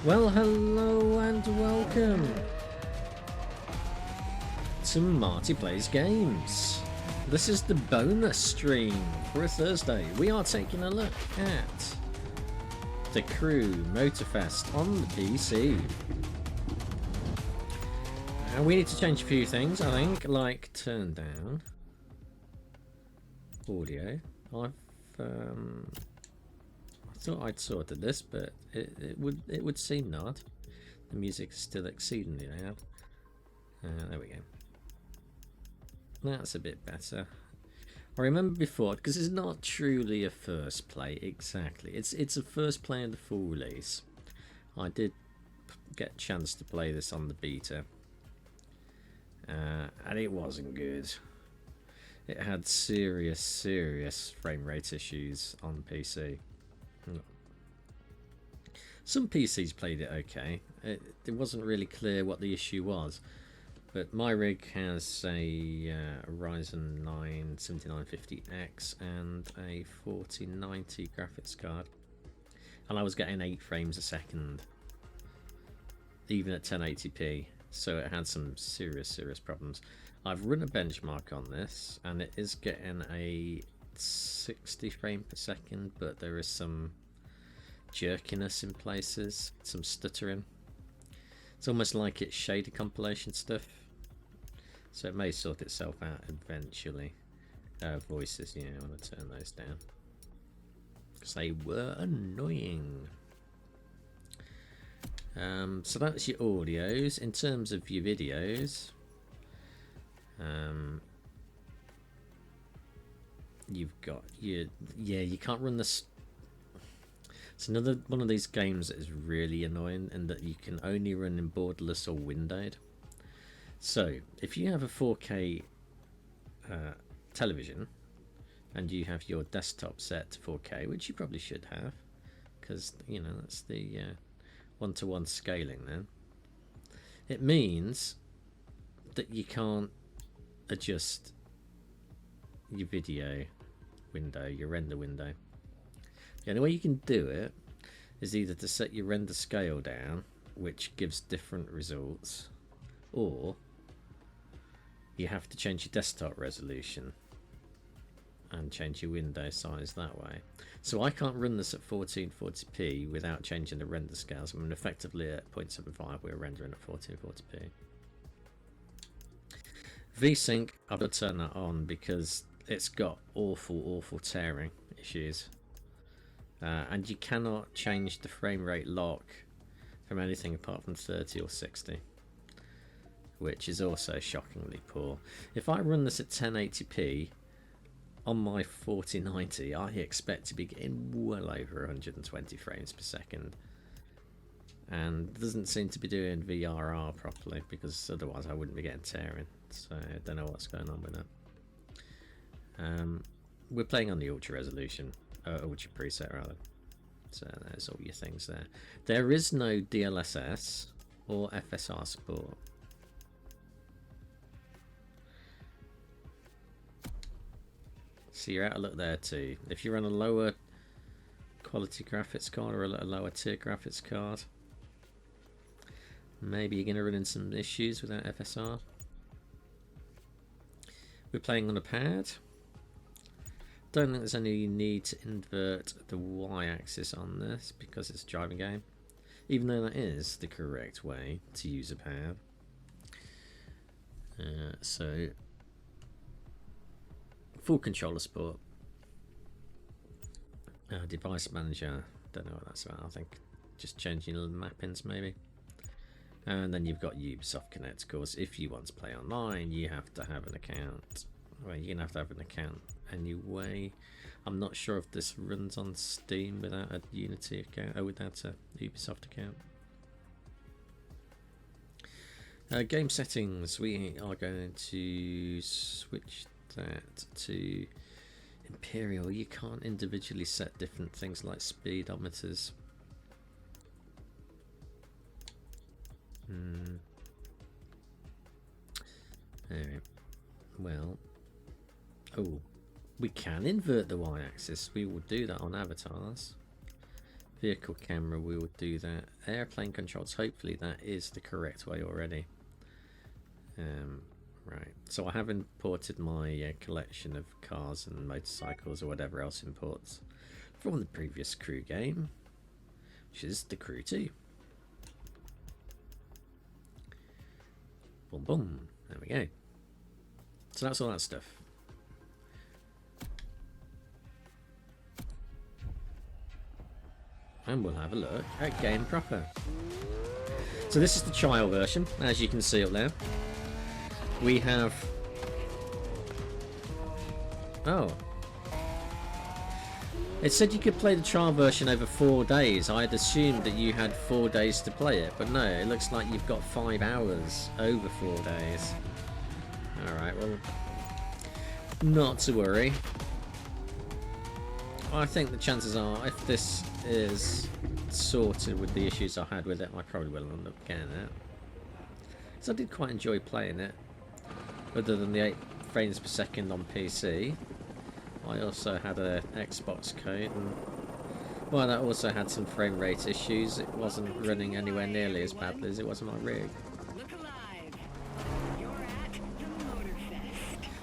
Well, hello and welcome to Marty Plays Games. This is the bonus stream for a Thursday. We are taking a look at the Crew Motorfest on the PC. And we need to change a few things, I think, like turn down audio. I thought I'd sorted this, but it would seem not. The music is still exceedingly loud. There we go. That's a bit better. I remember before, because it's not truly a first play exactly. It's a first play in the full release. I did get a chance to play this on the beta, and it wasn't good. It had serious frame rate issues on PC. Some PCs played it okay. It wasn't really clear what the issue was, but my rig has a Ryzen 9 7950X and a 4090 graphics card, and I was getting 8 frames a second even at 1080p, so it had some serious problems. I've run a benchmark on this and it is getting a 60 frame per second, but there is some jerkiness in places, some stuttering. It's almost like it's shader compilation stuff, so it may sort itself out eventually. Voices, yeah, I want to turn those down because they were annoying. So that's your audios. In terms of your videos, you've got your, you can't run this. It's another one of these games that is really annoying, and that you can only run in borderless or windowed. So if you have a 4K television and you have your desktop set to 4K, which you probably should have, because you know that's the one-to-one scaling, then it means that you can't adjust your video window, your render window. The only way you can do it is either to set your render scale down, which gives different results, or you have to change your desktop resolution and change your window size that way. So I can't run this at 1440p without changing the render scales. I mean, effectively at 0.75 we're rendering at 1440p. VSync, I've got to turn that on because it's got awful tearing issues. And you cannot change the frame rate lock from anything apart from 30 or 60, which is also shockingly poor. If I run this at 1080p on my 4090, I expect to be getting well over 120 frames per second, and doesn't seem to be doing VRR properly, because otherwise I wouldn't be getting tearing. So I don't know what's going on with that. We're playing on the ultra resolution. Ultra preset rather. So there's all your things there. There is no DLSS or FSR support. So you're out of luck there too. If you're on a lower quality graphics card or a lower tier graphics card, maybe you're going to run into some issues without FSR. We're playing on a pad. Don't think there's any need to invert the y-axis on this because it's a driving game, even though that is the correct way to use a pad. So full controller support. Device manager, don't know what that's about. I think just changing the mappings maybe. And then you've got Ubisoft Connect. Of course, if you want to play online, you have to have an account. Well, you're gonna have to have an account anyway. I'm not sure if this runs on Steam without a Unity account or without a Ubisoft account. Game settings, we are going to switch that to Imperial. You can't individually set different things like speedometers. Anyway, well, oh, we can invert the y-axis. We will do that on avatars. Vehicle camera, we will do that. Airplane controls, hopefully that is the correct way already. Right, so I have imported my collection of cars and motorcycles or whatever else imports from the previous Crew game, which is the Crew 2. Boom boom, there we go. So that's all that stuff. And we'll have a look at game proper. So this is the trial version, as you can see up there. We have... Oh. It said you could play the trial version over 4 days. I had assumed that you had 4 days to play it, but no, it looks like you've got 5 hours over 4 days. Alright, well, not to worry. I think the chances are, if this is sorted with the issues I had with it, I probably will end up getting it. So I did quite enjoy playing it. Other than the 8 frames per second on PC, I also had a Xbox code, and well, that also had some frame rate issues. It wasn't running anywhere nearly as badly as it was on my rig. Look alive. You're at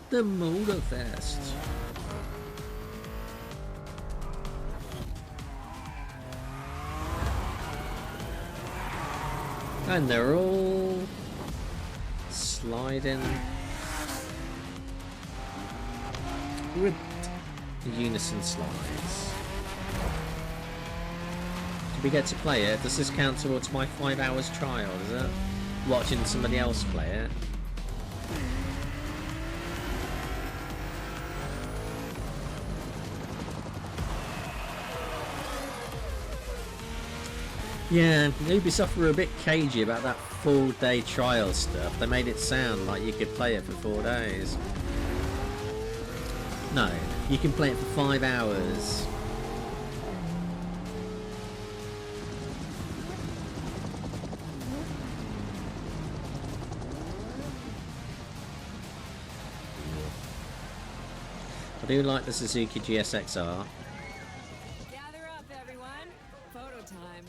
the Motorfest. The Motorfest. And they're all sliding with unison slides. Do we get to play it? Does this count towards my 5 hours trial, does it? Watching somebody else play it? Yeah, Ubisoft were a bit cagey about that full-day trial stuff. They made it sound like you could play it for 4 days. No, you can play it for 5 hours. I do like the Suzuki GSXR. Gather up, everyone. Photo time.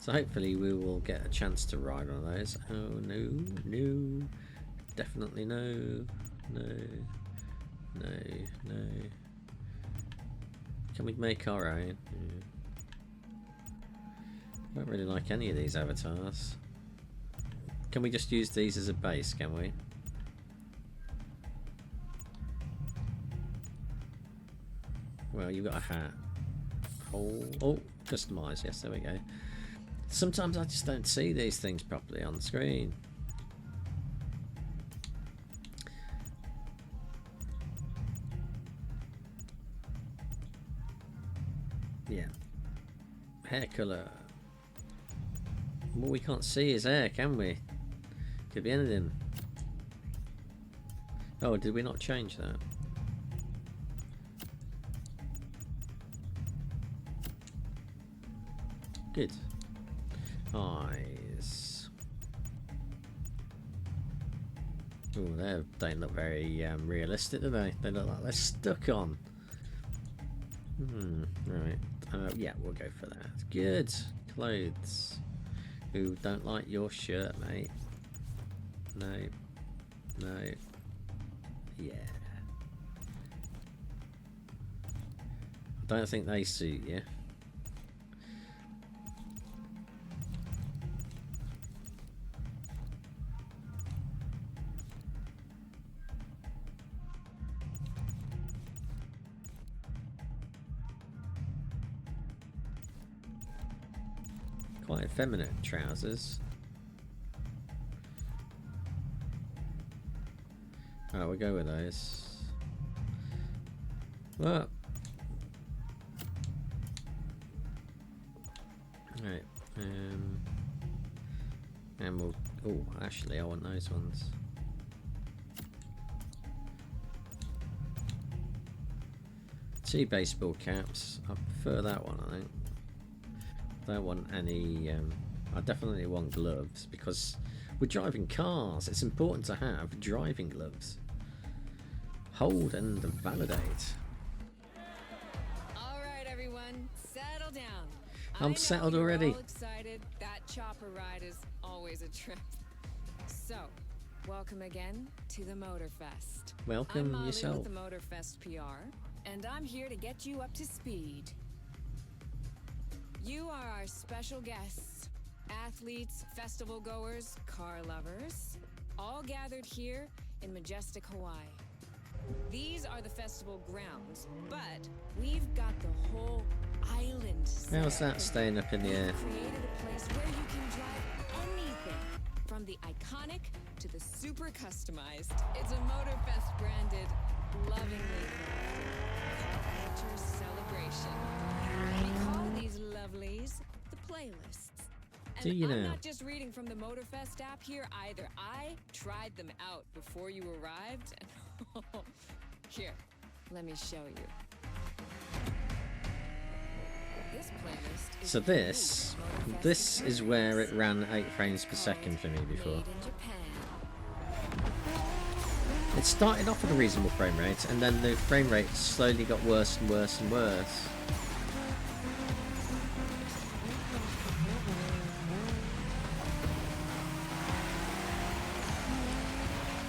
So hopefully we will get a chance to ride on those. Oh no, no, definitely no, no, no, no. Can we make our own? I don't really like any of these avatars. Can we just use these as a base, can we? Well, you've got a hat. Oh, customise, yes, there we go. Sometimes I just don't see these things properly on the screen. Yeah. Hair colour. Well, we can't see his hair, can we? Could be anything. Oh, did we not change that? Good. Eyes. Oh, they don't look very realistic, do they? They look like they're stuck on. Right. Yeah, we'll go for that. Good. Clothes. Who don't like your shirt, mate? No. No. Yeah. I don't think they suit you. Quite effeminate trousers. Alright, we'll go with those. Well. Right. And we'll... Oh, actually, I want those ones. Two baseball caps. I prefer that one, I think. Don't want any I definitely want gloves, because we're driving cars. It's important to have driving gloves. Hold and validate. All right, everyone, settle down. I'm settled already. All excited. That chopper ride is always a trip. So, welcome again to the Motorfest. Welcome I'm Molly yourself. with the Motorfest PR, and I'm here to get you up to speed. You are our special guests, athletes, festival goers, car lovers, all gathered here in majestic Hawaii. These are the festival grounds, but we've got the whole island set. How's that staying up in the air? We've created a place where you can drive anything, from the iconic to the super customized. It's a Motorfest branded, lovingly crafted culture celebration. We call these lovelies the playlists. Do And you I'm now? not just reading from the Motorfest app here either. I tried them out before you arrived. Here, let me show you. This playlist is So this is where it ran 8 frames per second for me before. made in Japan. It started off at a reasonable frame rate, and then the frame rate slowly got worse and worse and worse.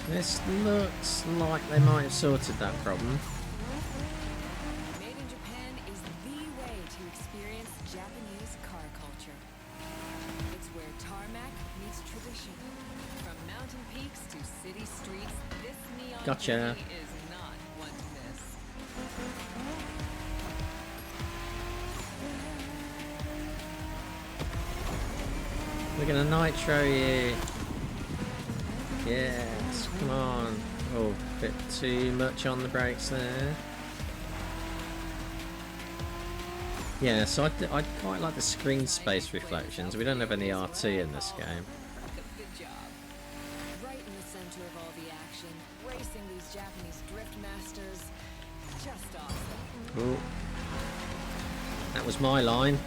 This looks like they might have sorted that problem. Made in Japan is the way to experience Japanese car culture. It's where tarmac meets tradition. From mountain peaks to city streets, this neon Gotcha. journey is not one to miss. We're gonna nitro you. Yes, come on. Oh, a bit too much on the brakes there. Yeah, so I'd quite like the screen space reflections. We don't have any RT in this game. Good job. Right in the center of all the action, racing these Japanese drift masters. Just awesome. Oh, that was my line.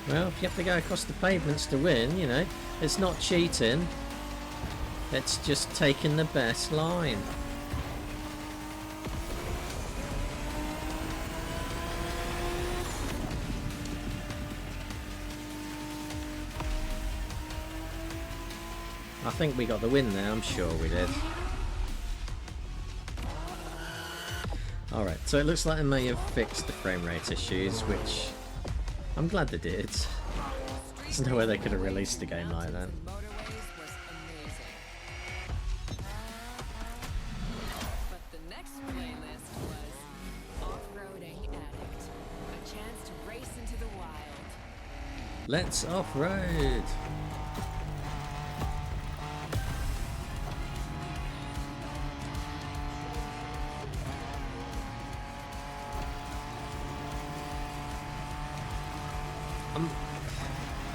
Well, if you have to go across the pavements to win, you know, it's not cheating. It's just taking the best line. I think we got the win there, I'm sure we did. Alright, so it looks like they may have fixed the frame rate issues, which I'm glad they did. There's no way they could have released a game like that. Motorways was amazing. But the next playlist was Off-Roading Addict. A chance to race into the wild. Let's off-road!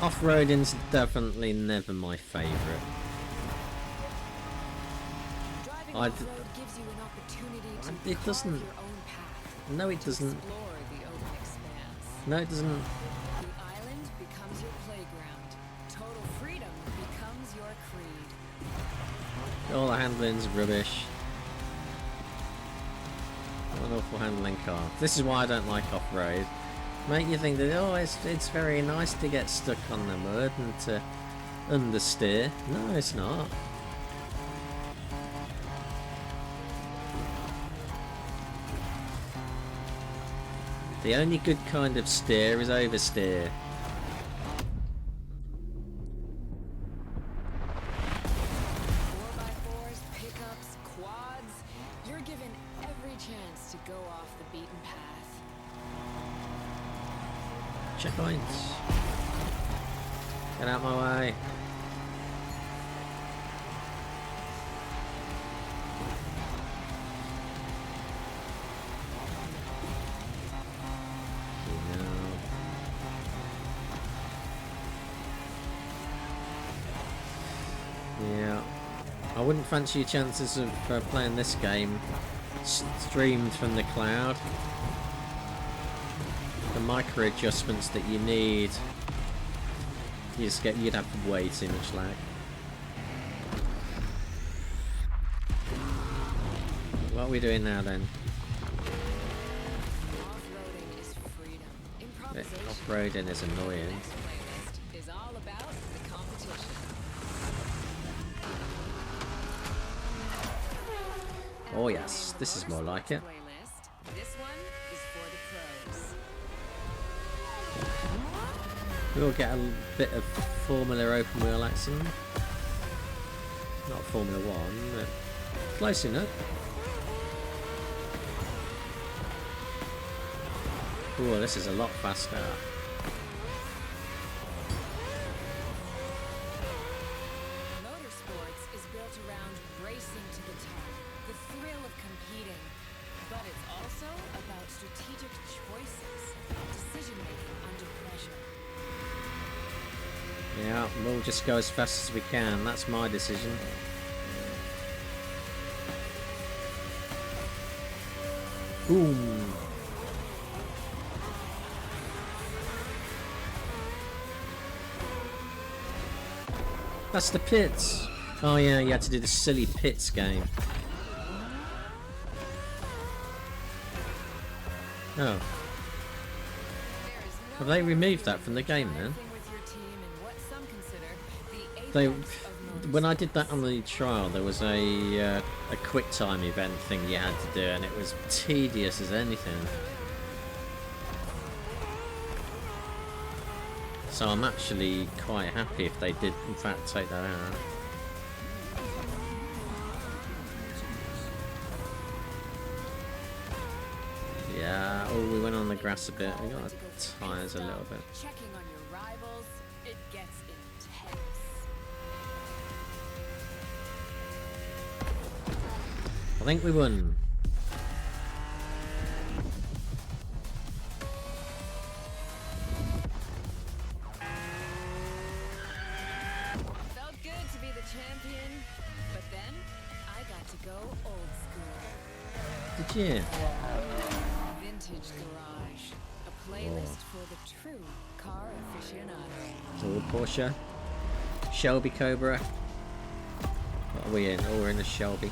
Off-roading's definitely never my favourite. Driving I'd- off-road gives you an opportunity to It carve doesn't- your own path. No, it doesn't. Explore the open expanse. No, it doesn't. The island becomes your playground. Total freedom becomes your creed. All the handling's rubbish. What an awful handling car. This is why I don't like off-road. Make you think that, oh, it's very nice to get stuck on the mud and to understeer. No, it's not. The only good kind of steer is oversteer. 4x4s, pickups, quads. You're given every chance to go off the beaten path. Checkpoints. Get out my way. Yeah, I wouldn't fancy your chances of playing this game streamed from the cloud. micro adjustments that you need. You'd have way too much lag. What are we doing now then? Off-roading is freedom. Improvisation. Off-roading is annoying. Next playlist is all about the competition. Oh yes, this is more like it. Playlist. This one is for the pros. We'll get a bit of Formula open wheel action. Not Formula 1, but close enough. Oh, this is a lot faster. Motorsports is built around racing to the top, the thrill of competing, but it's also about strategic choices, decision making under pressure. Yeah, we'll just go as fast as we can. That's my decision. Boom. That's the pits. Oh yeah, you had to do the silly pits game. Oh. Have they removed that from the game then? When I did that on the trial, there was a quick time event thing you had to do, and it was tedious as anything. So I'm actually quite happy if they did in fact take that out. Yeah, oh, we went on the grass a bit. We got our tyres a little bit. Checking on your rivals, it gets intense. I think we won. Felt good to be the champion, but then I got to go old school. Did you? Vintage Garage, a playlist for the true car aficionado. Old Porsche. Shelby Cobra. What are we in? Oh, we're in a Shelby.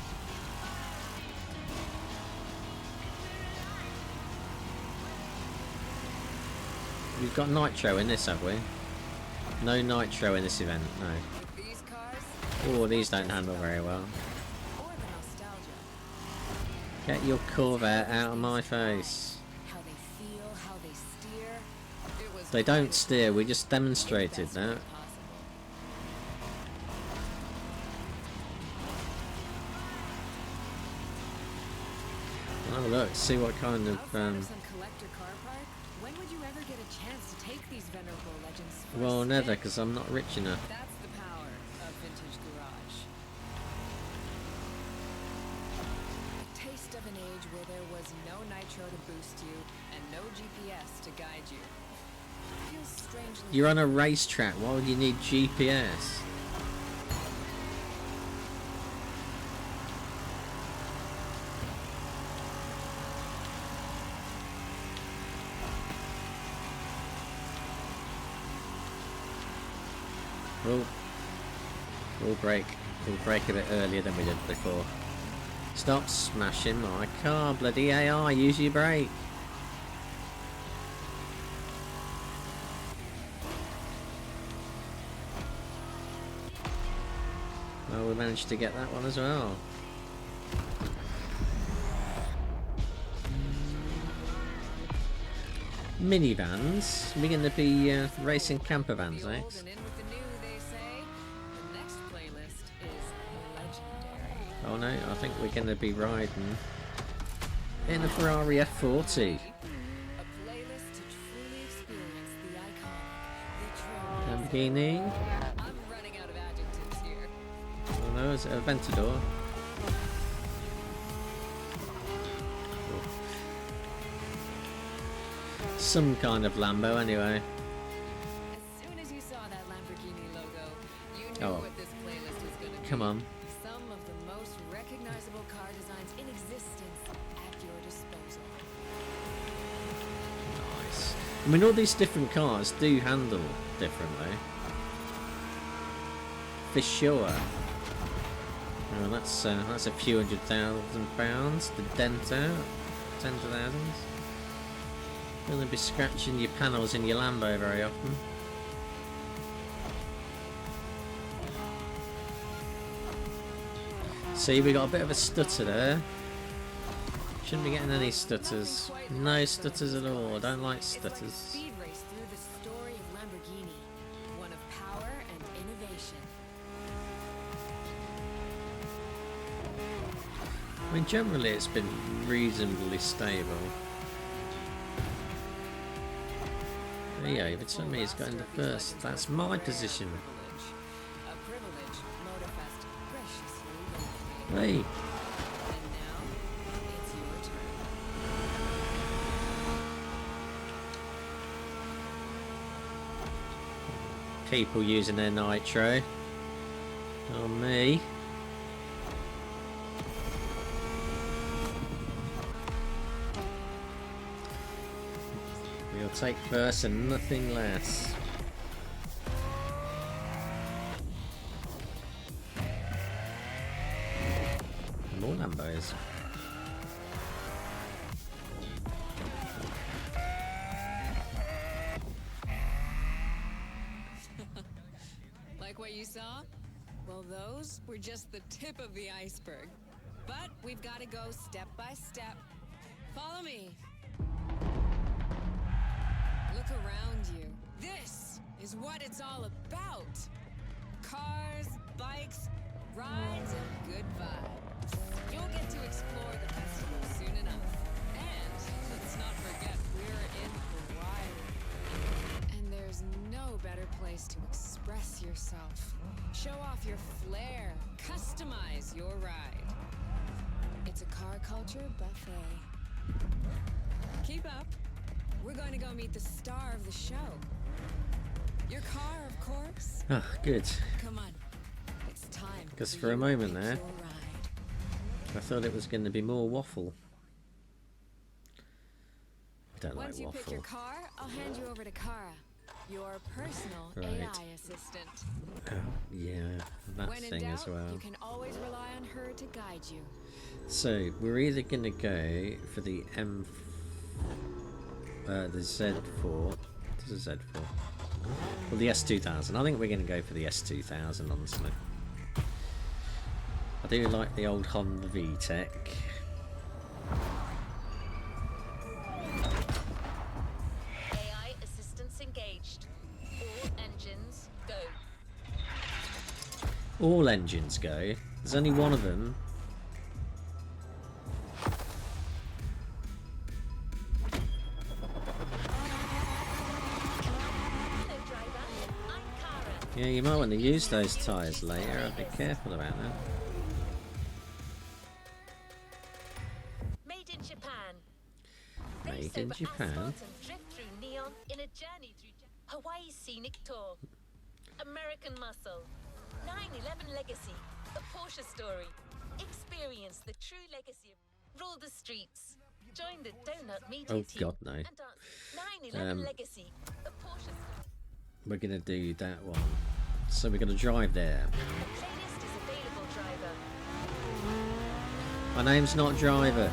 We've got nitro in this, have we? No nitro in this event, no. With these cars, Oh, these don't handle very well. or the nostalgia, Get your Corvette out of my face. how they feel, how they steer. It was They don't steer, we just demonstrated best that. way possible. Have a look, see what kind of... Outside of some collector car park, when would you ever get a chance to take these venerable legends for a well, spin? never, because I'm not rich enough. That's the power of Vintage Garage. A taste of an age where there was no nitro to boost you and no GPS to guide you. Feels strangely You're on a racetrack, why would you need GPS? Oh, we'll brake a bit earlier than we did before. Stop smashing my car, bloody AI, use your brake. Well, we managed to get that one as well. Minivans? We're going to be racing camper vans the old next. and in with the new, they say. The next playlist is legendary. Oh no, I think we're going to be riding in a Ferrari F40. A playlist to truly experience the iconic, the true. Lamborghini. I'm running out of adjectives here. Oh no, is it a Aventador? Some kind of Lambo anyway. As soon as you saw that Lamborghini logo, you knew Oh. what this playlist was going to be. Come on. Some of the most recognizable car designs in existence at your disposal. Nice. I mean, all these different cars do handle differently. For sure. Oh, that's a few £100,000 to dent out. Tens of thousands. You're going to be scratching your panels in your Lambo very often. See, we got a bit of a stutter there. Shouldn't be getting any stutters. No stutters at all. I don't like stutters. Speed race through the story of Lamborghini, one of power and innovation. I mean, generally it's been reasonably stable. There you go, if it's on me, he's got into first. That's my position. A privilege Motorfest graciously granted me. Hey, And now, it's your turn. people using their nitro. On me. We'll take first and nothing less. More Lambos. Like what you saw? Well, those were just the tip of the iceberg. But we've got to go step by step. Follow me. Look around you. This is what it's all about. Cars, bikes, rides, and good vibes. You'll get to explore the festival soon enough. And let's not forget, we're in Hawaii. And there's no better place to express yourself. Show off your flair. Customize your ride. It's a car culture buffet. Keep up. We're going to go meet the star of the show. Your car, of course. Ah, good. Come on. It's time. Because for a moment there, your ride. I thought it was going to be more waffle. I don't Once like you pick your waffle. car, I'll hand you over to Kara, your personal Right. AI assistant. Oh, yeah, that When in thing doubt, as well. you can always rely on her to guide you. So we're either going to go for the the Z4. What is a Z4? Well, the S2000. I think we're going to go for the S2000, honestly. I do like the old Honda VTEC. AI assistance engaged. All engines go. All engines go. There's only one of them. Hello, driver. I'm Kara. Yeah, you might want to use those tyres later. I'll be careful about that. Made in Japan. Made Race in over Japan? asphalt and drift through neon in a journey through Hawaii's scenic tour. American muscle. 9/11 legacy. The Porsche story. Experience the true legacy. Rule the streets. Join the Donut Media Oh, team. God, no. And dance 9/11 legacy. The Porsche story. We're going to do that one. So we're going to drive there. The playlist is available, driver. My name's not Driver.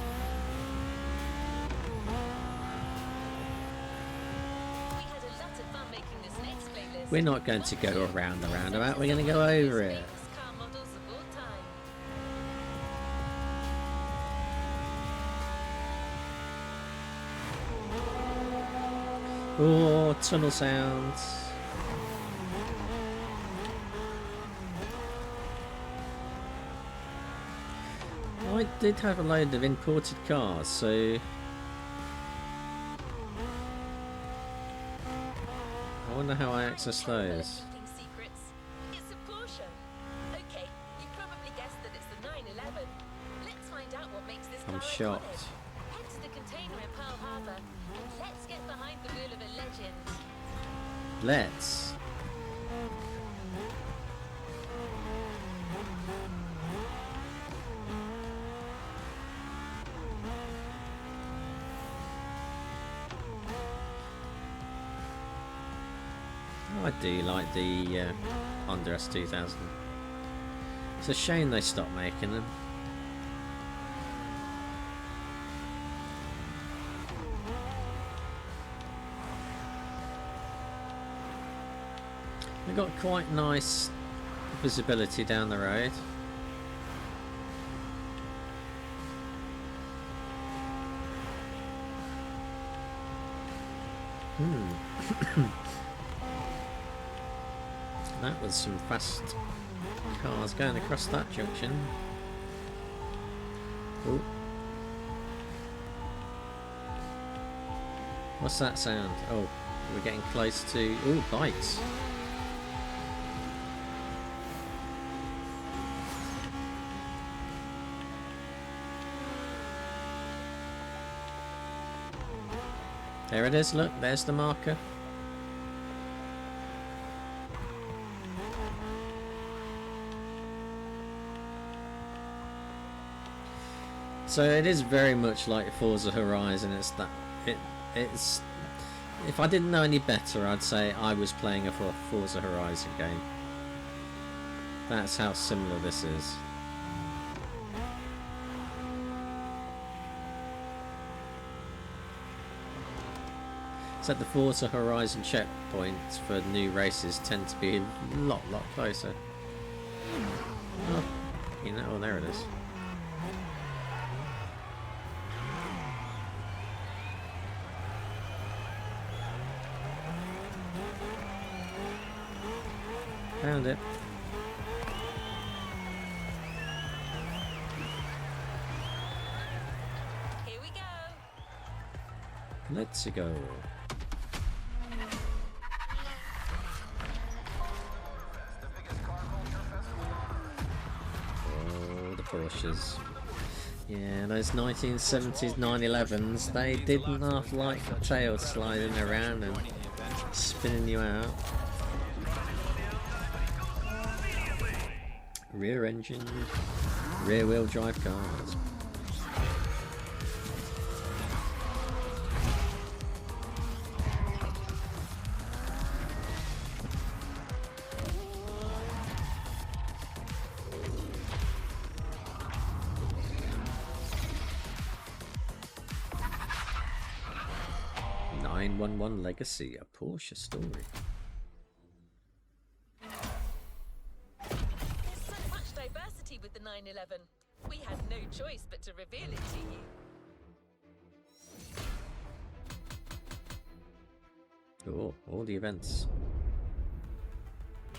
We had a lot of fun making this next playlist. We're not going to go around the roundabout. We're going to go over it. Famous car models of all time. Oh, tunnel sounds. I did have a load of imported cars, so I wonder how I access those. Keeping secrets. It's a Porsche. Okay, you probably guessed that it's the 911. Let's find out what makes this car I'm iconic. shocked. Head to the container in Pearl Harbor and let's get behind the wheel of a legend. Let's. HD like the Honda S2000. It's a shame they stopped making them. They've got quite nice visibility down the road. That was some fast cars going across that junction. Ooh. What's that sound? Oh, we're getting close to... Ooh, bikes. There it is, look, there's the marker. So it is very much like Forza Horizon. It's that it's if I didn't know any better, I'd say I was playing a Forza Horizon game. That's how similar this is. Except the Forza Horizon checkpoints for new races tend to be a lot closer. Oh, you know, oh, there it is. Found it. Here we go. Let's go. Oh, the Porsches. Yeah, those 1970s 911s, they did not like the tail sliding around and spinning you out. Rear engine, rear wheel drive cars. One Legacy, a Porsche story. There's so much diversity with the 911. We had no choice but to reveal it to you. Oh, all the events.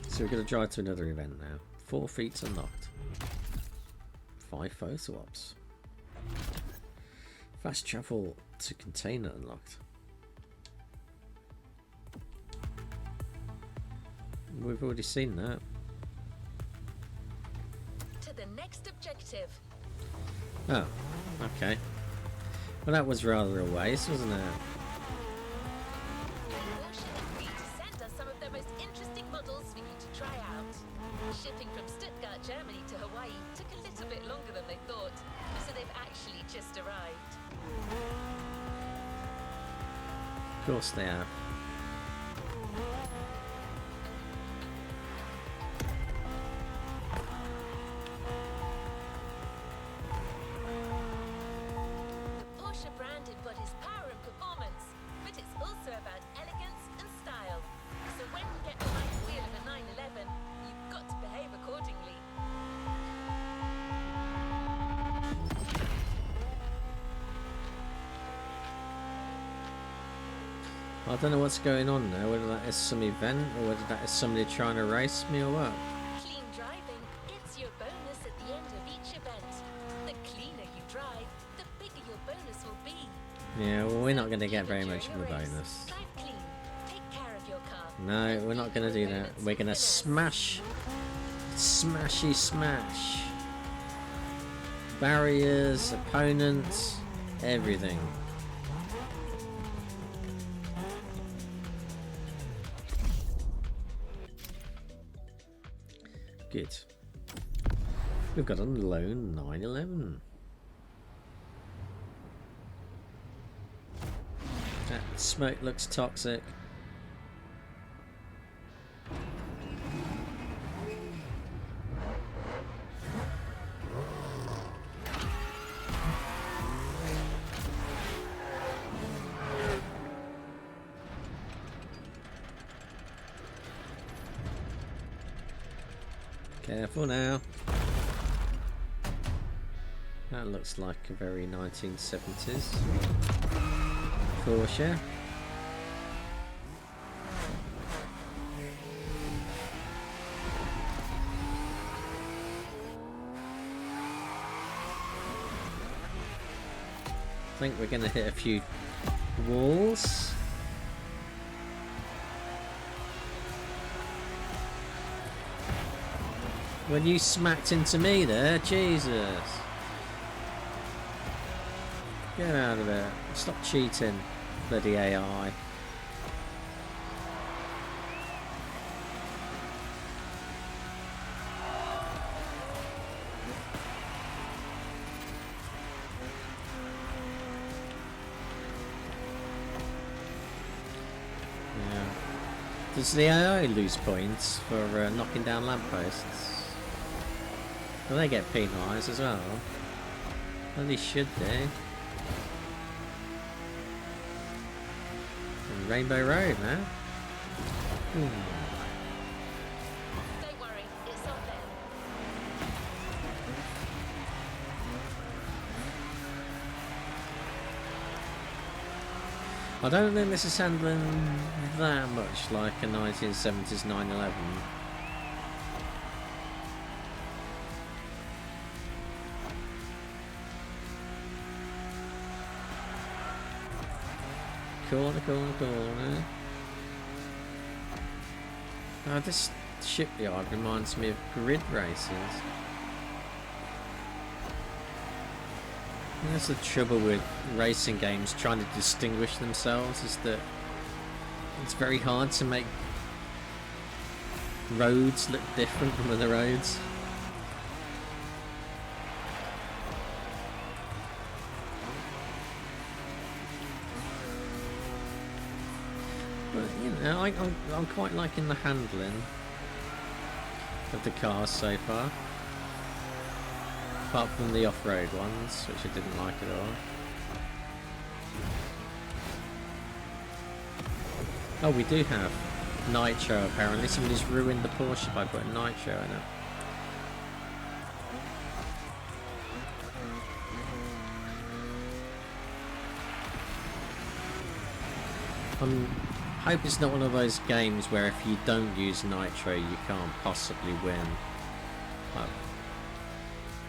So we're going to drive to another event now. 4 feats unlocked. 5 photo ops. Fast travel to container unlocked. We've already seen that. To the next objective. Oh, okay. Well, that was rather a waste, wasn't it? Porsche agreed to send us some of their most interesting models for you to try out. Shipping from Stuttgart, Germany to Hawaii took a little bit longer than they thought, so they've actually just arrived. Of course they have. I don't know what's going on there, whether that is some event or whether that is somebody trying to race me or what. Clean driving, it's your bonus at the end of each event. The cleaner you drive, the bigger your bonus will be. Yeah, well, we're not going to get very much of a bonus. Drive clean, take care of your car. No, we're not going to do that. We're going to smash, smashy smash. Barriers, opponents, everything. Good. We've got a lone 911. That smoke looks toxic. Careful now. That looks like a very 1970s Porsche. I think we're going to hit a few walls. When you smacked into me there, Jesus. Get out of there. Stop cheating, bloody AI. Yeah. Does the AI lose points for knocking down lampposts? Well, they get penalised as well. Well, they should do. Rainbow Road, man. Don't worry, it's up there. I don't think this is handling that much like a 1970s 911. Corner, corner, corner. Oh, this shipyard reminds me of grid races. And that's the trouble with racing games trying to distinguish themselves, is that it's very hard to make roads look different from other roads. I'm quite liking the handling of the cars so far, apart from the off-road ones, which I didn't like at all. Oh, we do have nitro apparently. Somebody's ruined the Porsche by putting nitro in it. I hope it's not one of those games where if you don't use nitro you can't possibly win,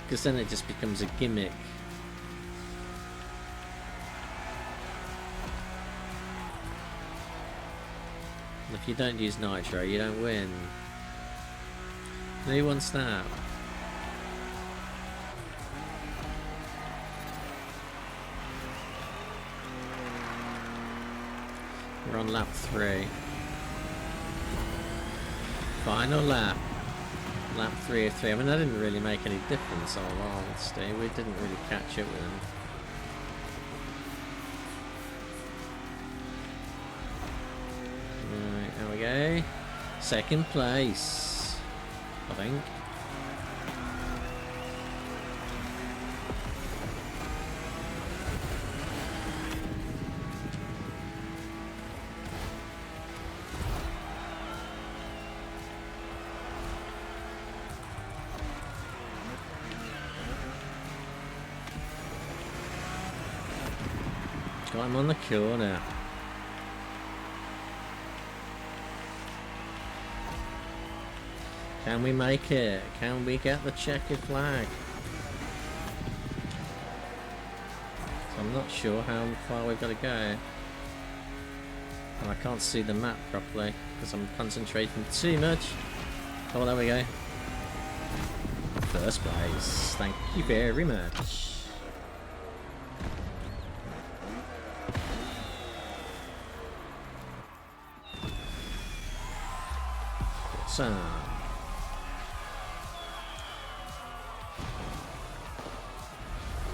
because then it just becomes a gimmick. And if you don't use nitro you don't win. Who wants that? We're on lap 3. Final lap. Lap 3 of 3. I mean, that didn't really make any difference, all honesty. We didn't really catch up with them. Right, there we go. Second place, I think. Got him on the corner. Can we make it? Can we get the checkered flag? So I'm not sure how far we've got to go. And I can't see the map properly because I'm concentrating too much. Oh, there we go. First place. Thank you very much.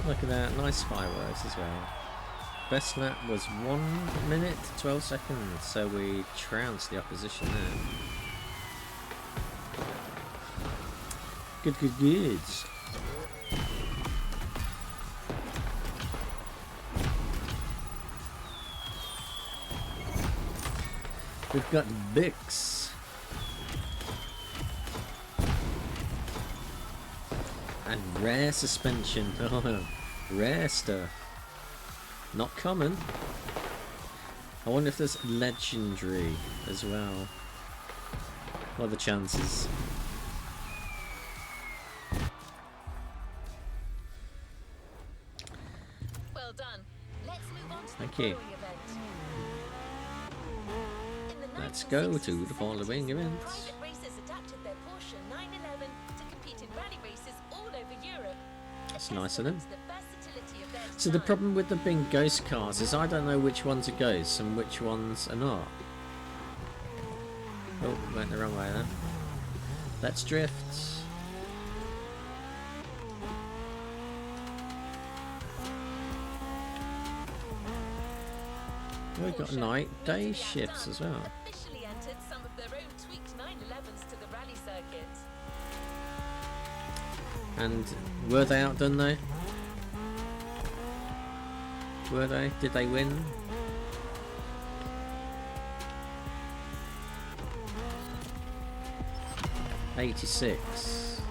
Look at that, nice fireworks as well. Best lap was 1 minute 12 seconds, so we trounced the opposition there. Good, good, good. We've got Bix. And rare suspension. Oh, rare stuff. Not common. I wonder if there's legendary as well. What are the chances? Well done. Let's move on to Thank the you. following event. In the Let's go 1960s to the and following 70s, events. private racers adapted their Porsche 911 to compete in rally races all over Europe. That's nice of them. The versatility of their So the design. problem with them being ghost cars is I don't know which ones are ghosts and which ones are not. Oh, went the wrong way then. Let's drift. We've got Porsche night, day recently shifts as well. officially entered some of their own tweaked 911s to the rally circuit. And were they outdone though? Were they? Did they win? '86.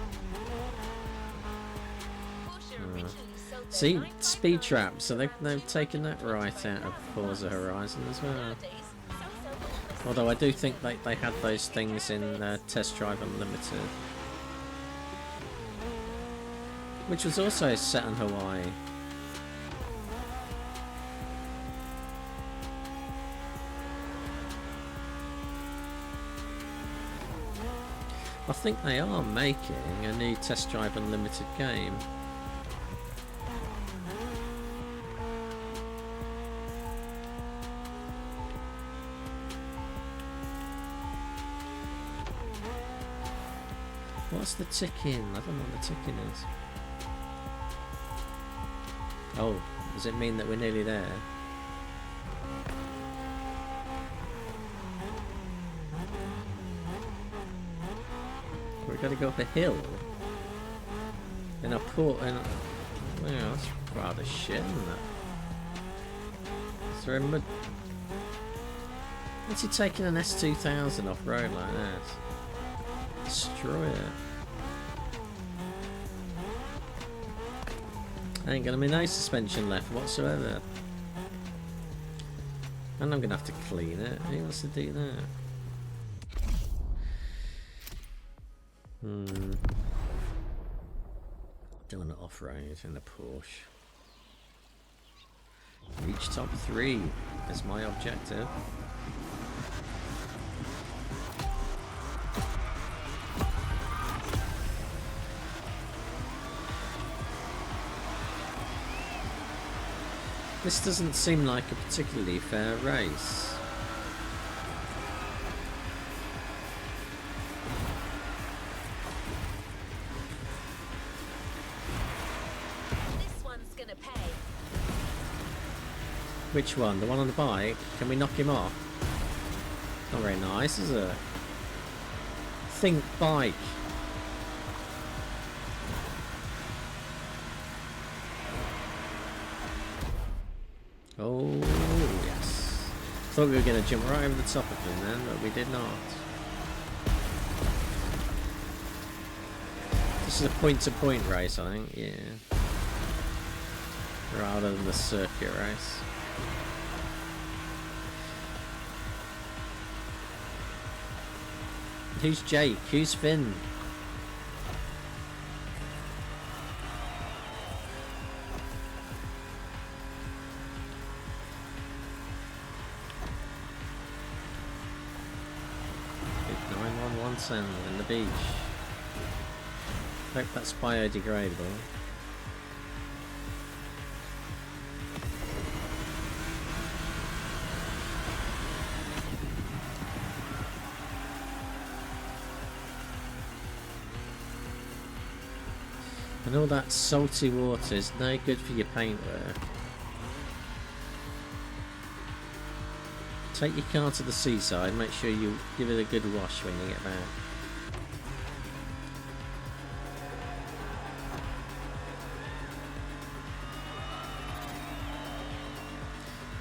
Porsche originally sold their See, 999 speed trap. So they've Grand taken that 200 right out of Forza Horizon as well. Nowadays, some sell almost Although I do think they had those things in Test Drive Unlimited, which was also set in Hawaii. I think they are making a new Test Drive Unlimited game. What's the ticking? I don't know what the ticking is. Oh, does it mean that we're nearly there? We're going to go up a hill in a port. Well, that's rather shit, isn't it? Is there a mud? What's he taking an S2000 off road like that? Destroy it. Ain't gonna be no suspension left whatsoever. And I'm gonna have to clean it. Who wants to do that? Doing it off-road in the Porsche. Reach top 3 is my objective. This doesn't seem like a particularly fair race. This one's gonna pay. Which one? The one on the bike? Can we knock him off? Not very nice, is it? Think bike. Oh, yes. Thought we were going to jump right over the top of him then, but we did not. This is a point-to-point race, I think, yeah. Rather than the circuit race. Who's Jake? Who's Finn? Big 911 send in the beach. Hope that's biodegradable. And all that salty water is no good for your paintwork. Take your car to the seaside, make sure you give it a good wash when you get back.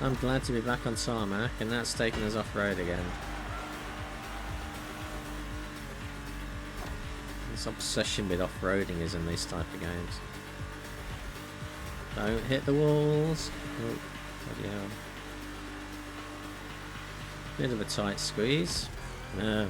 I'm glad to be back on tarmac, and that's taking us off-road again. This obsession with off-roading is in these type of games. Don't hit the walls. Oh, bloody hell. Bit of a tight squeeze. No.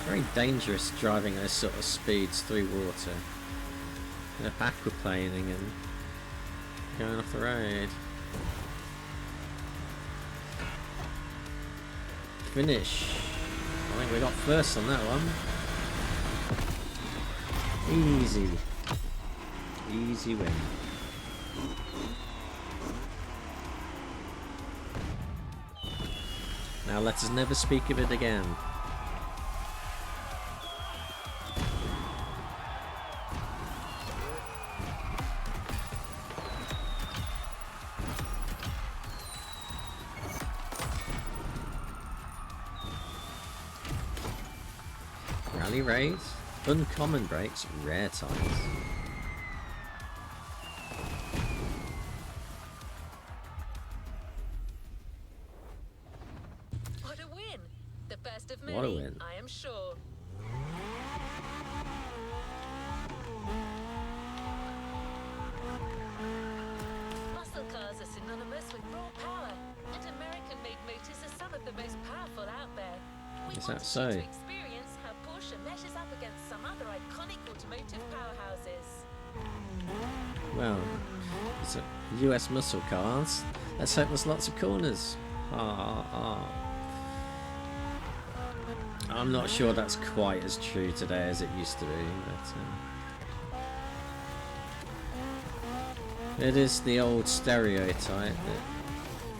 Very dangerous driving those sort of speeds through water. You know, aquaplaning and going off the road. Finish. I think we got first on that one. Easy. Easy win. Now let us never speak of it again. Rally race, uncommon brakes, rare tyres. What a win! The best of many, What a win. I am sure. Muscle cars are synonymous with raw power, and American-made motors are some of the most powerful out there. We Is wanted that so? you to experience how Porsche measures up against some other iconic automotive powerhouses. Well, it's a US muscle cars. Let's hope there's lots of corners. I'm not sure that's quite as true today as it used to be, but it is the old stereotype that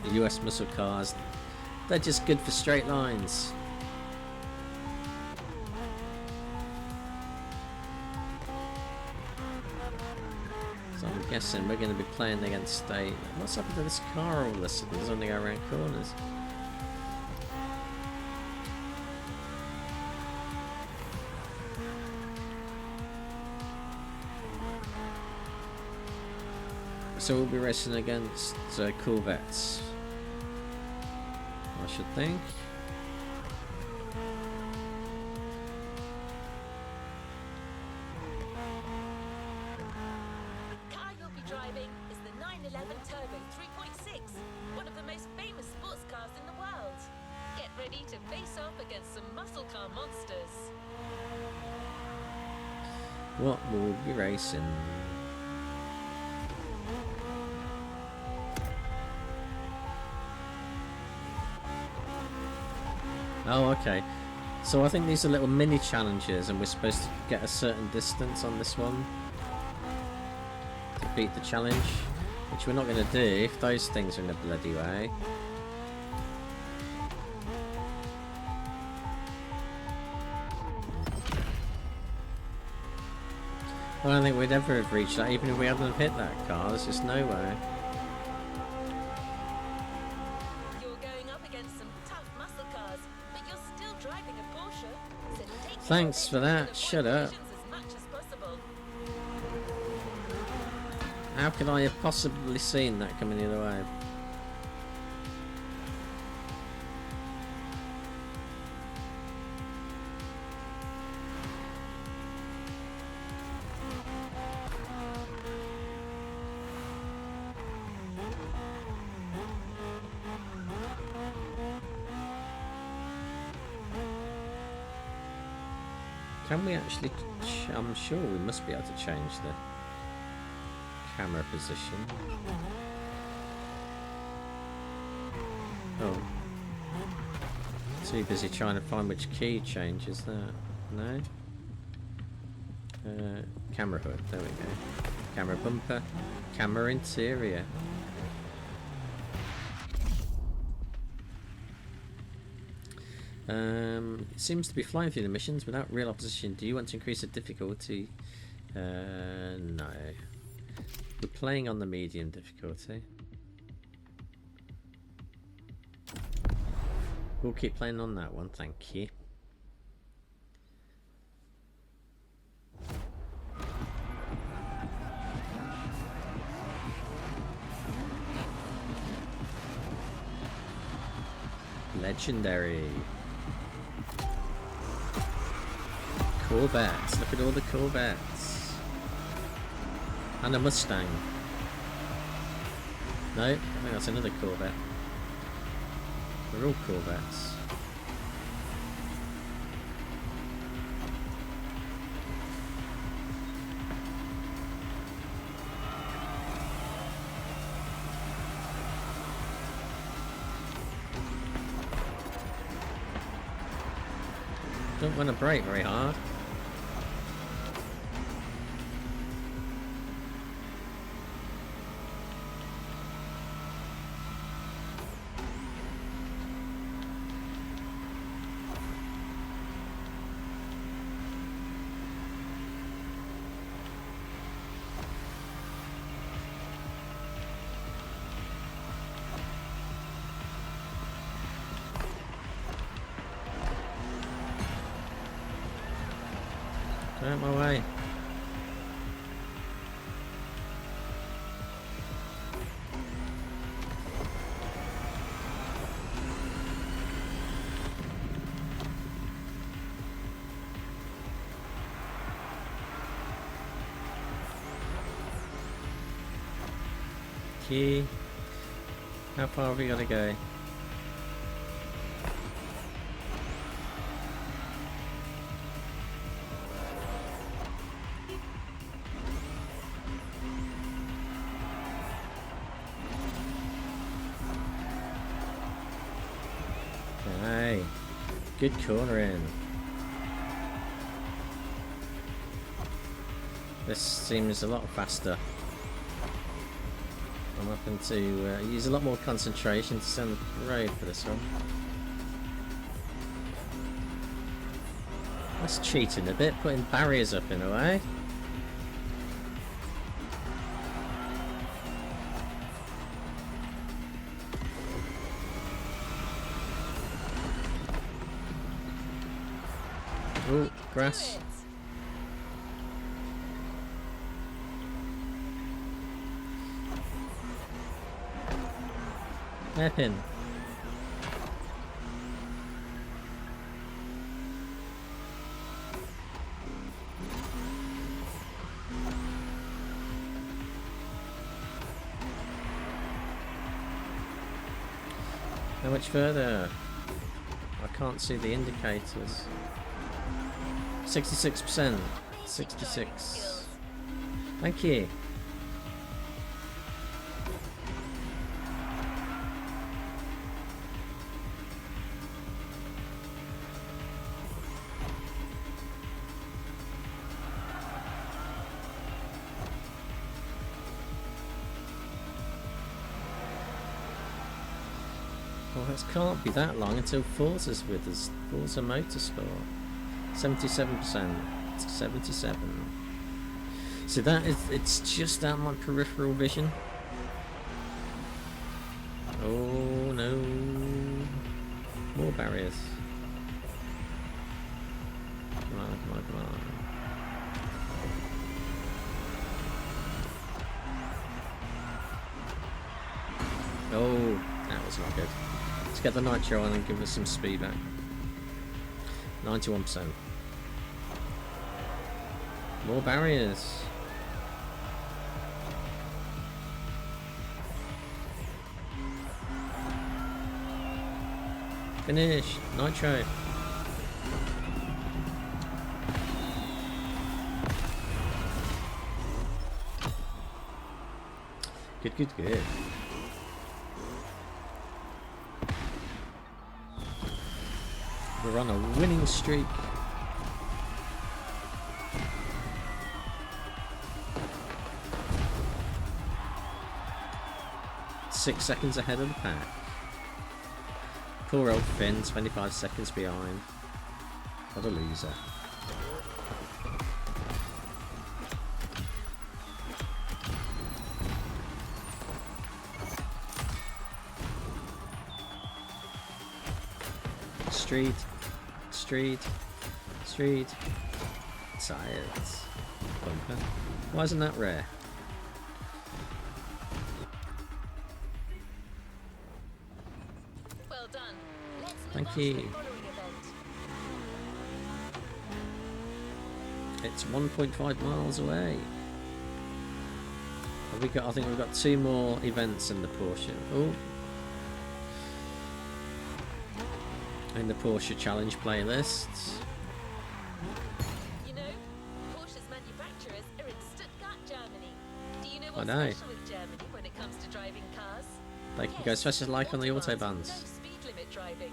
the US muscle cars, they're just good for straight lines. So I'm guessing we're going to be playing against a... What's happened to this car all of a sudden? It's only go around corners. So we'll be racing against Corvettes, I should think. The car you'll be driving is the 911 Turbo 3.6, one of the most famous sports cars in the world. Get ready to face off against some muscle car monsters. What will we be racing? Oh, okay. So I think these are little mini challenges and we're supposed to get a certain distance on this one to beat the challenge, which we're not going to do if those things are in the bloody way. I don't think we'd ever have reached that even if we hadn't hit that car. There's just no way. You're going up against some tough muscle cars, but you're still driving a Porsche. So take Thanks for that. Shut up. as much as possible. How could I have possibly seen that coming the other way? Can we actually... I'm sure we must be able to change the camera position. Oh. Too busy trying to find which key changes that. No? Camera hood, there we go. Camera bumper. Camera interior. It seems to be flying through the missions without real opposition. Do you want to increase the difficulty? No. We're playing on the medium difficulty. We'll keep playing on that one, thank you. Legendary. Corvettes. Look at all the Corvettes. And a Mustang. No, I think that's another Corvette. They're all Corvettes. Don't want to brake very hard. Out my way. Key. How far have we got to go? Good corner in. This seems a lot faster. I'm having to use a lot more concentration to send the road for this one. That's cheating a bit, putting barriers up in a way. Oh, grass. Hairpin. How much further? I can't see the indicators. 66%. 66. Thank you. Well, it can't be that long until Forza's with us. Forza Motorsport. 77%. 77. So that is, it's just out my peripheral vision. Oh no. More barriers. Come on, come on, come on. Oh, that was not good. Let's get the nitro on and give us some speed back. 91%. More barriers. Finish. Nitro. Good, good, good. We're on a winning streak. Six seconds ahead of the pack. Poor old Finn, 25 seconds behind. What a loser. street, street, street. Science. Bumper. Why isn't that rare? Well done. Let's move Thank on to you. the following event. It's 1.5 miles away. Have we got? I think we've got 2 more events in the Porsche. Oh, in the Porsche Challenge playlists. You know, Porsche's manufacturers are in Stuttgart, Germany. Do you know I what's know. special with Germany when it comes to driving cars? They can go special like on the autobahns, autobahns. No speed limit driving.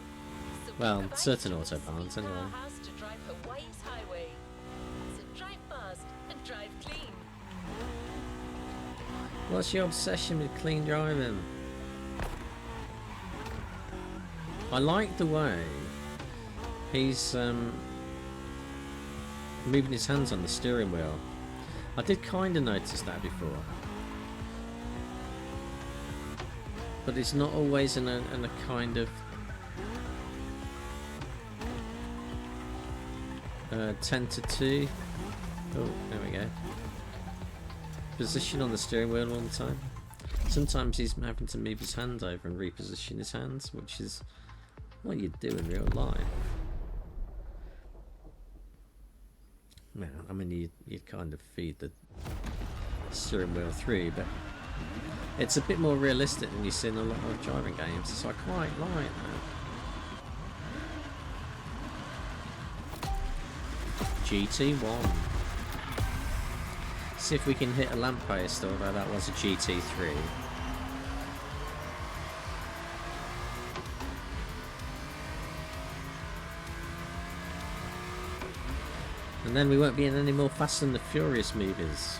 So we Well, provide certain you with a autobahns, sweet anyway. powerhouse to drive Hawaii's highway. So drive fast and drive clean. What's your obsession with clean driving? I like the way he's moving his hands on the steering wheel. I did kind of notice that before, but it's not always in a kind of 10 to 2. Oh, there we go. Position on the steering wheel all the time. Sometimes he's having to move his hand over and reposition his hands, which is what you do in real life. Well, I mean, you kind of feed the steering wheel through, but it's a bit more realistic than you see in a lot of driving games, so I quite like that. GT1. See if we can hit a lamppost, although that was a GT3. And then we won't be in any more Fast and the Furious movies.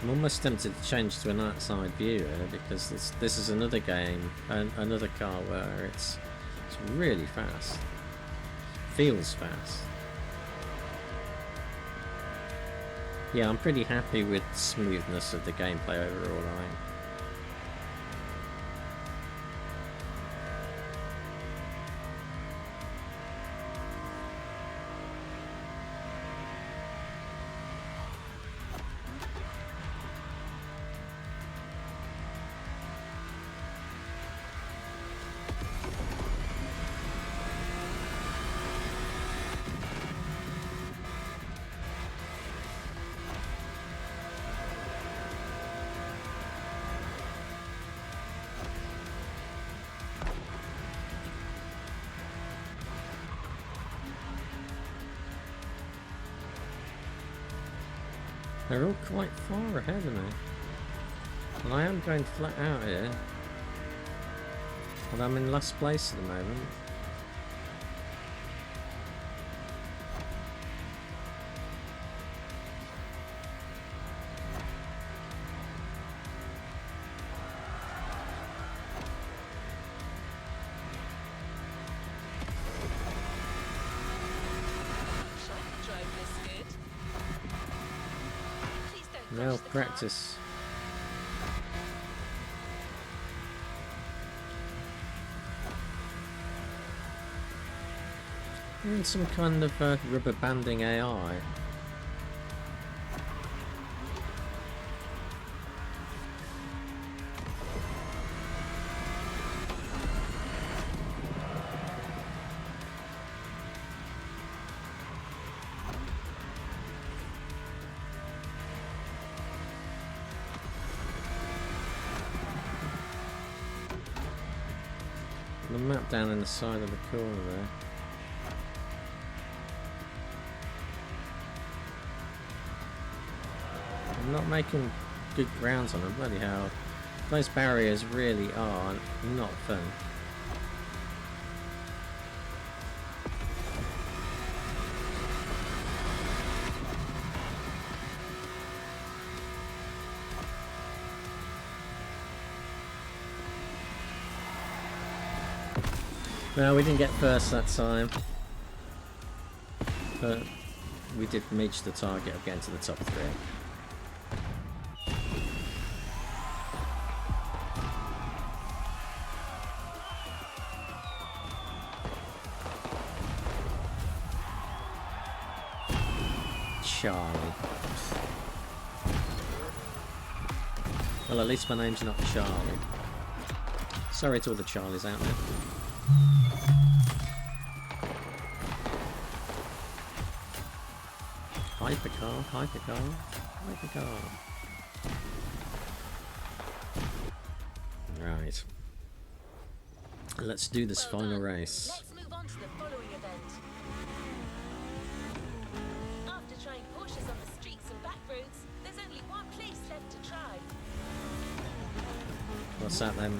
I'm almost tempted to change to an outside view here, because this is another game, another car where it's really fast. Feels fast. Yeah, I'm pretty happy with the smoothness of the gameplay overall, I think. They're all quite far ahead of me. And I am going flat out here. And I'm in last place at the moment. Well, practice. And some kind of rubber banding AI. The map down in the side of the corner there. I'm not making good grounds on them, bloody hell. Those barriers really are not fun. No, we didn't get first that time. But we did reach the target of getting to the top 3. Charlie. Well, at least my name's not Charlie. Sorry to all the Charlies out there. Hypercar, hypercar, hypercar. Right. Let's do this Well final done. race. Let's move on to the following event. After trying Porsches on the streets and back roads, there's only one place left to try. What's that then?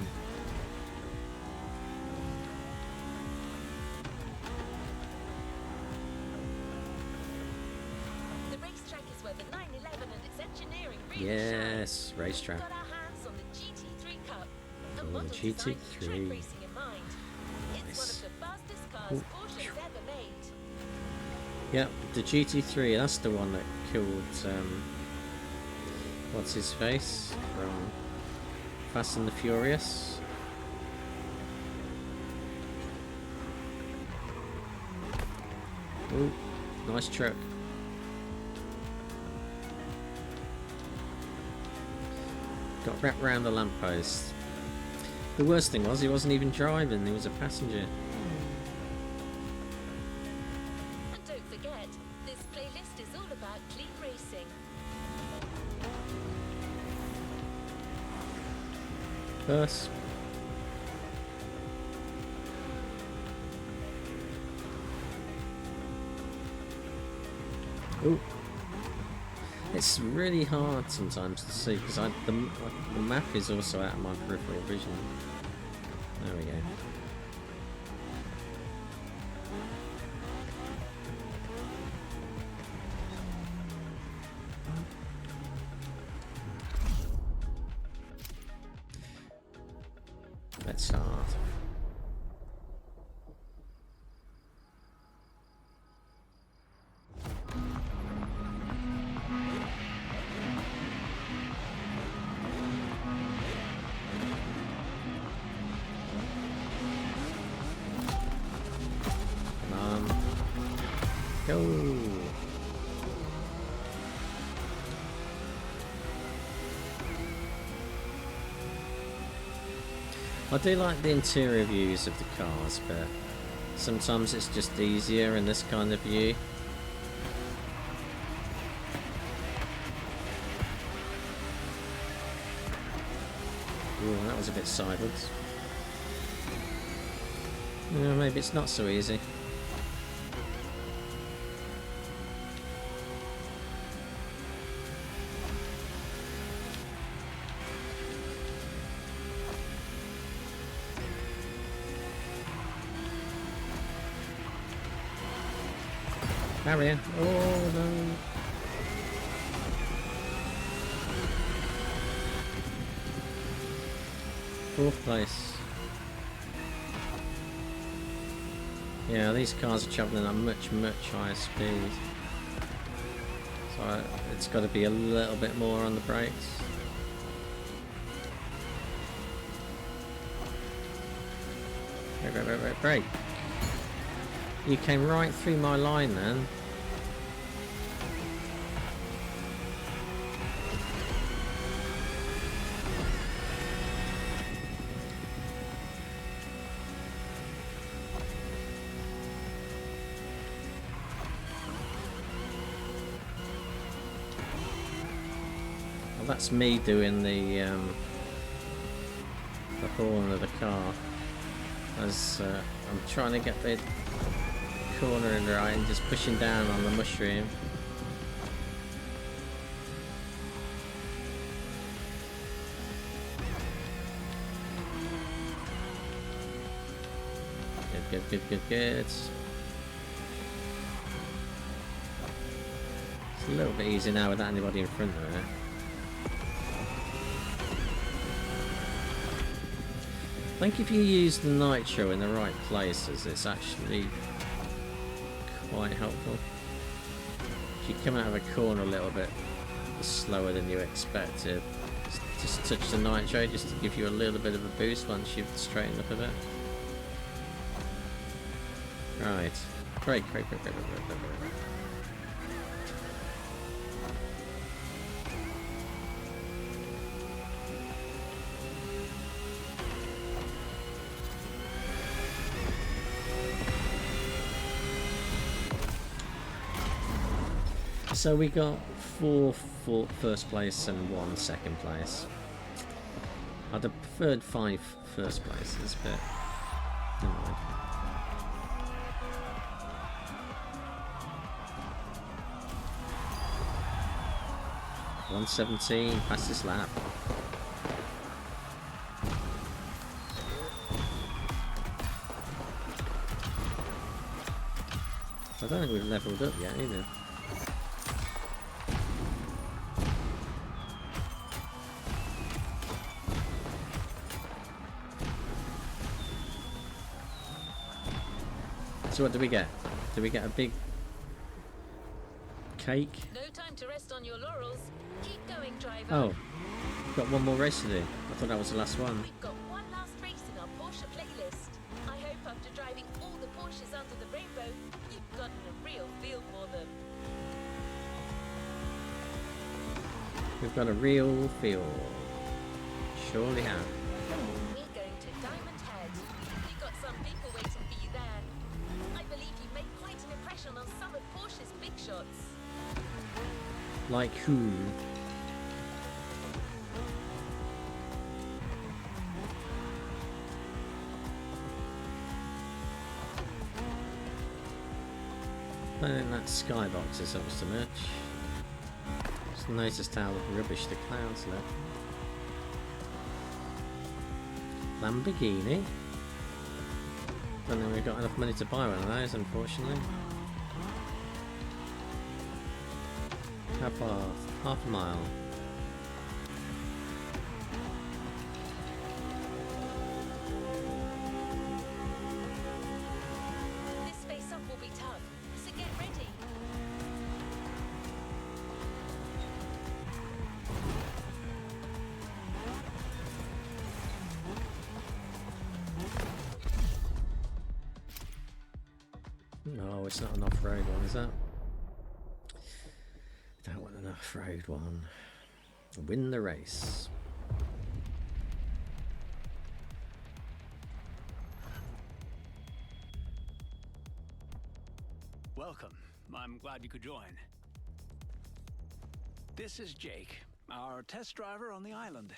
The racetrack is where the 911 and its engineering really Yes, shine. racetrack. We've got our hands on the GT3 Cup, a Oh, model the designed with GT3. track racing in mind. It's Nice. one of the fastest cars Ooh. Porsche's ever made. Yep, the GT3, that's the one that killed, what's his face from Fast and the Furious. Ooh, nice truck. Got wrapped round the lamppost. The worst thing was he wasn't even driving, he was a passenger. And don't forget, this playlist is all about clean racing. First. Ooh. It's really hard sometimes to see because the map is also out of my peripheral vision. There we go. Let's start. Come on. Go. I do like the interior views of the cars, but sometimes it's just easier in this kind of view. Ooh, that was a bit sideways. Yeah, maybe it's not so easy. Barrier. Oh no. Fourth place. Yeah, these cars are travelling at much higher speed. So it's got to be a little bit more on the brakes. Brake. You came right through my line then. Well, that's me doing the horn of the car as I'm trying to get the corner in right and just pushing down on the mushroom. Good. It's a little bit easier now without anybody in front of it. think if you use the nitro in the right places, it's actually quite helpful. If you come out of a corner a little bit slower than you expected, just touch the nitro just to give you a little bit of a boost once you've straightened up a bit. Right. Brake. So we got 4 first place and 1 second place. I'd have preferred 5 first places, but never mind. .117, fastest lap. I don't think we've leveled up yet either. So what do we get? Do we get a big cake? No time to rest on your laurels. Keep going, driver. Oh, we've got one more race to do. I thought that was the last one. We've got one last race in our Porsche playlist. I hope after driving all the Porsches under the rainbow, you've gotten a real feel for them. We've got a real feel. Surely have. We're going to Diamond Head. We've got some people waiting for you there. I believe you made quite an impression on some of Porsche's big shots. Like who? I don't think that skybox is helps too much. Just noticed how rubbish the clouds look. Lamborghini. Don't think we've got enough money to buy one of those, unfortunately. How far? Half a mile. This face-off will be tough, so get ready. No, it's not an off-road one, is that? Don't want an off-road one. Win the race. Welcome. I'm glad you could join. This is Jake, our test driver on the island.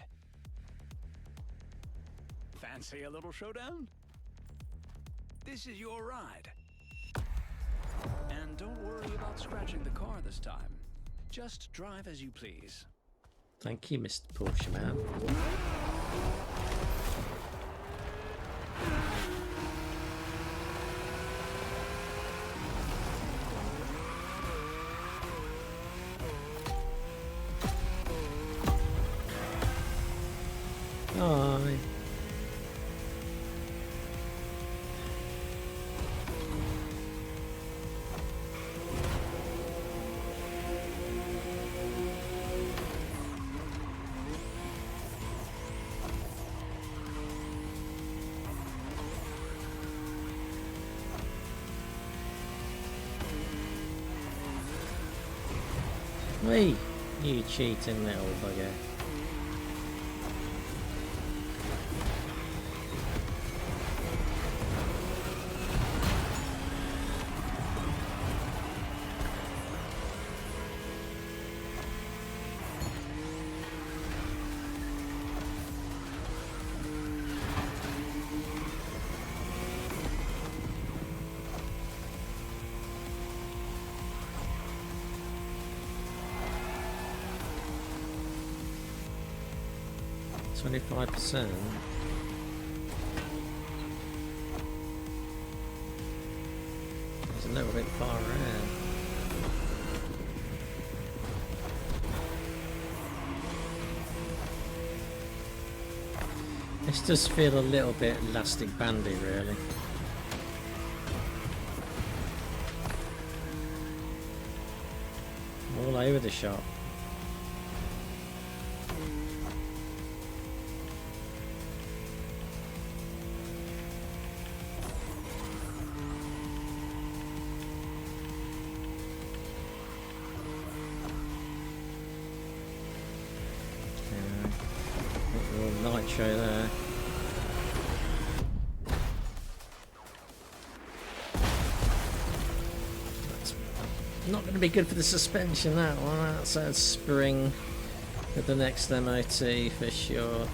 Fancy a little showdown? This is your ride. And don't worry about scratching the car this time. Just drive as you please. Thank you, Mr. Porsche man. Bye. Wait, you cheating little bugger. %. It's a little bit far ahead. This does feel a little bit elastic bandy, really. All over the shop. Nitro there. That's not going to be good for the suspension, that one. That's a spring at the next MOT for sure.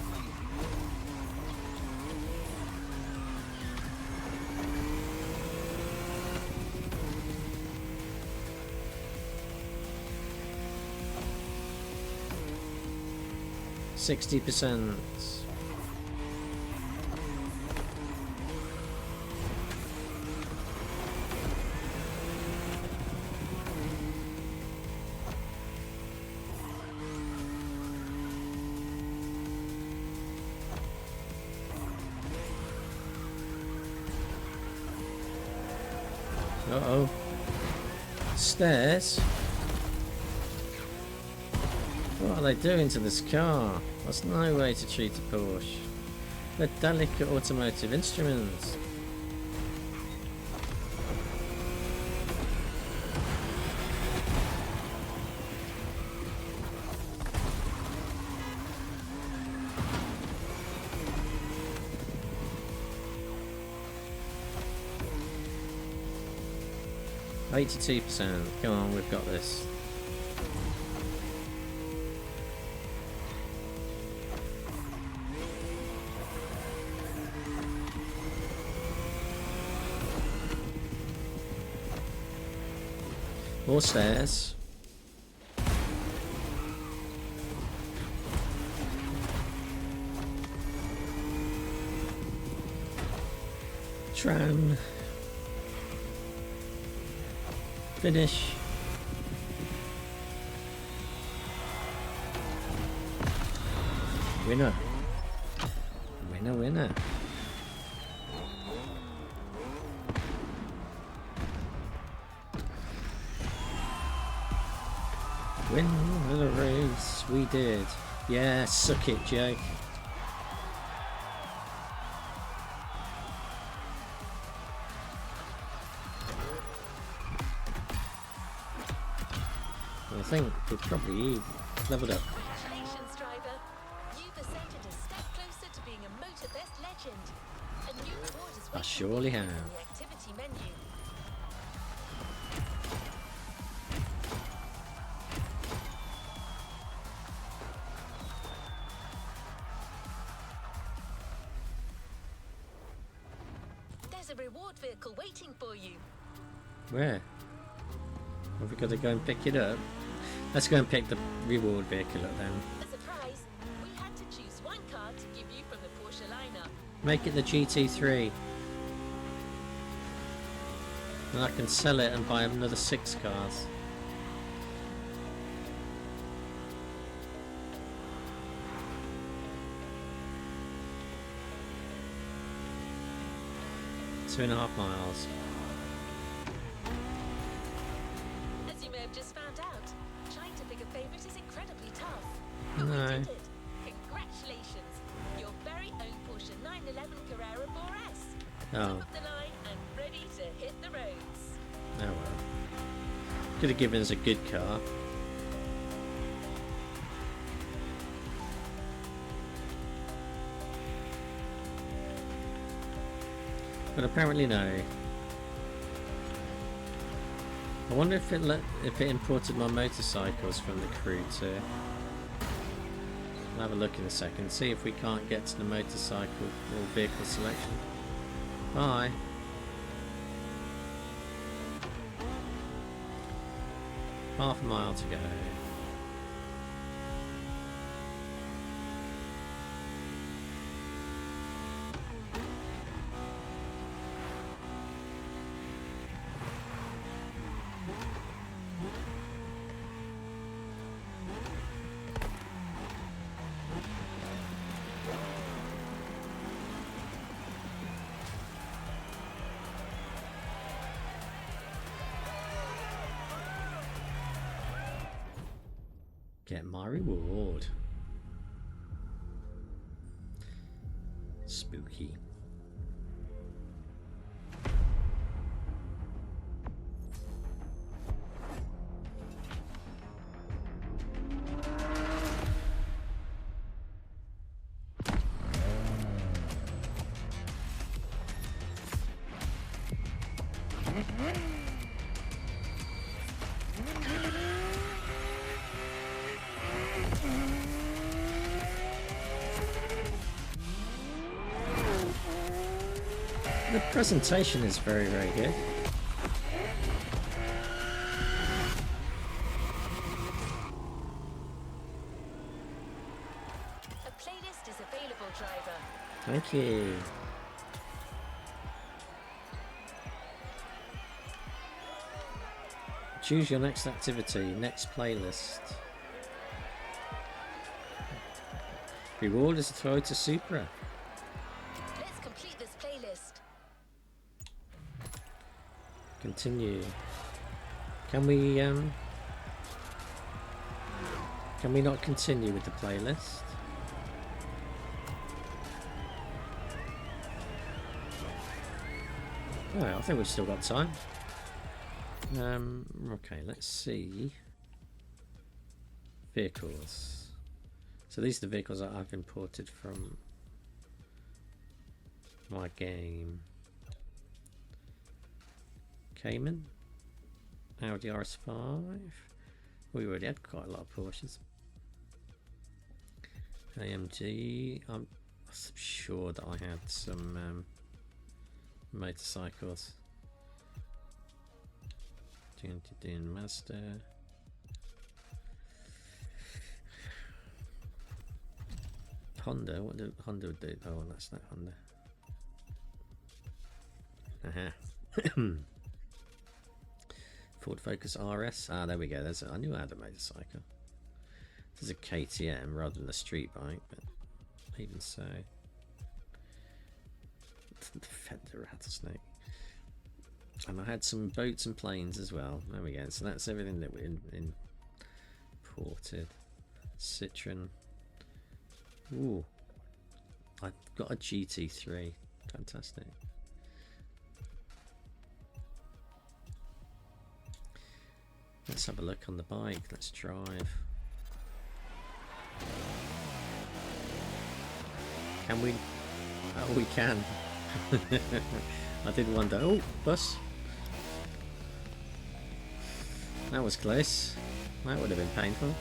%60. Uh-oh. Stairs? What are they doing to this car? That's no way to treat a Porsche. They're delicate automotive instruments. %82%. Come on, we've got this. More stairs. Tram. Finish. Winner. Winner, winner. Win the race, we did. Yeah, suck it, Jake. I think we've probably leveled up. Congratulations, driver. You've ascended a step closer to being a Motorfest legend. A new reward is I surely have. in the activity menu. There's a reward vehicle waiting for you. Where? Have we got to go and pick it up? Let's go and pick the reward vehicle up then. As a prize, we had to choose one car to give you from the Porsche lineup. Make it the GT3. And I can sell it and buy another 6 cars. Two and a half miles. As you may have just found out, trying to pick a favourite is incredibly tough. No. You did it. Congratulations. Your very own Porsche 911 Carrera 4S. Oh. Top of the line and ready to hit the roads. Oh well. Could have given us a good car. But apparently no. I wonder if it imported my motorcycles from the crew too. I'll have a look in a second, see if we can't get to the motorcycle or vehicle selection. Bye. Half a mile to go. Get my reward. Spooky. The presentation is very, very good. A playlist is available, driver. Thank you. Choose your next activity, next playlist. Reward is a Toyota Supra. Let's complete this playlist. Continue. Can we not continue with the playlist? Oh, I think we've still got time. Okay, let's see. Vehicles. So these are the vehicles that I've imported from my game. Cayman, Audi RS5. We already had quite a lot of Porsches. AMG. I'm sure that I had some motorcycles. Doing Mazda. Honda. What did Honda do? Oh, that's not Honda. Aha. Ford Focus RS. Ah, there we go. There's I knew I had a motorcycle. There's a KTM rather than a street bike, but even so. The Fender Rattlesnake. And I had some boats and planes as well. There we go. So that's everything that we imported. Citroen. Ooh. I've got a GT3. Fantastic. Let's have a look on the bike. Let's drive. Can we? Oh, we can. I did wonder. Oh, bus. That was close. That would have been painful.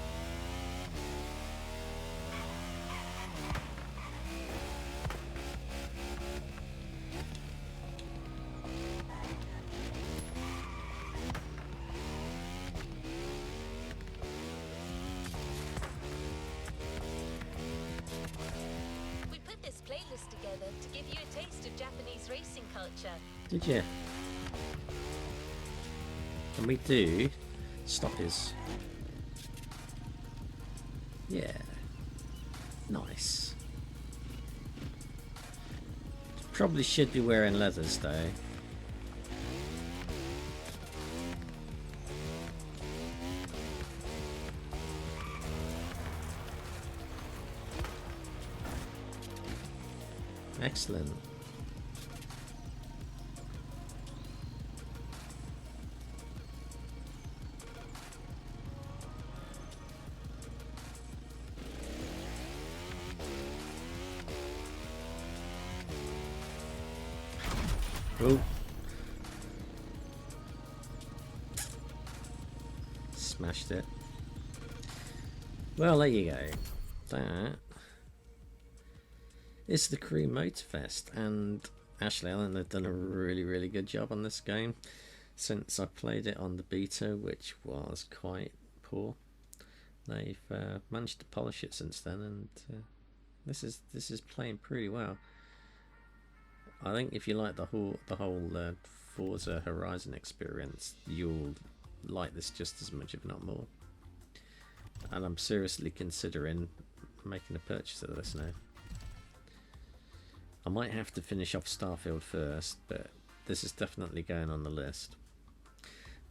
We put this playlist together to give you a taste of Japanese racing culture. Did you? Can we do stoppies? Yeah. Nice. Probably should be wearing leathers though. Excellent. Oh. Smashed it. Well, there you go. That is the Crew Motorfest, and actually I think they've done a really good job on this game since I played it on the beta, which was quite poor. They've managed to polish it since then, and this is playing pretty well. I think if you like the whole Forza Horizon experience, you'll like this just as much, if not more. And I'm seriously considering making a purchase of this now. I might have to finish off Starfield first, but this is definitely going on the list.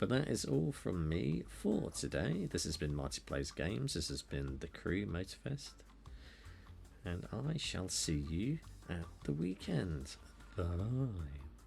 But that is all from me for today. This has been Marty Plays Games. This has been the Crew Motorfest. And I shall see you at the weekend. Bye bye.